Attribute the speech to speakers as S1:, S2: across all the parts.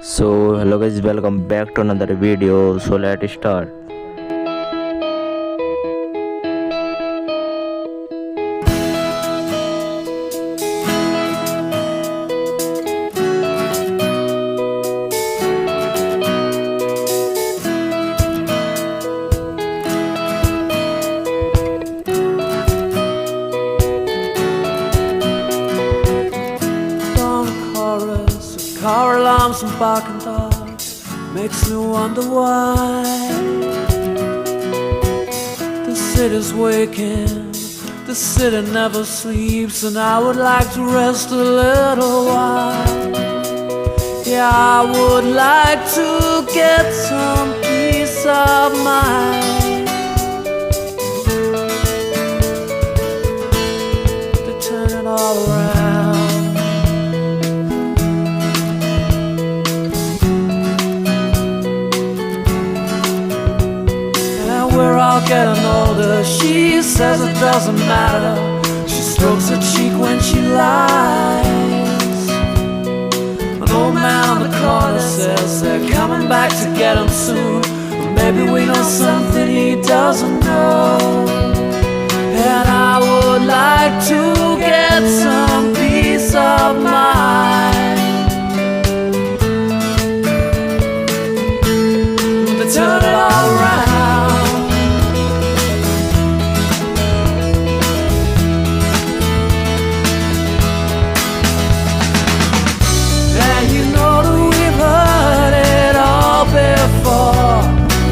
S1: So hello guys, welcome back to another video. So let's start.
S2: Car alarms and barking dogs makes me wonder why the city's waking, the city never sleeps, and I would like to rest a little while. Yeah, I would like to get some peace of mind. To turn it all around. We're all getting older, she says it doesn't matter. She strokes her cheek when she lies. An old man on the corner says they're coming back to get him soon, but maybe we know something he doesn't know. And I would like to get some peace of mind. To turn it all around.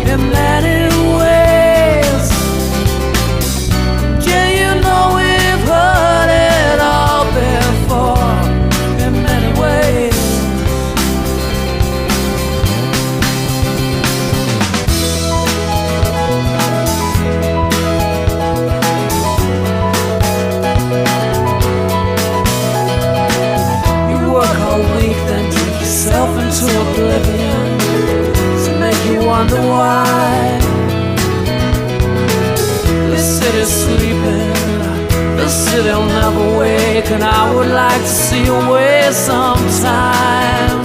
S2: In many ways, yeah, you know we've heard it all before. In many ways, you work all week, then drink yourself into oblivion. You wonder why this city's sleeping, this city'll never wake, and I would like to see you away sometime.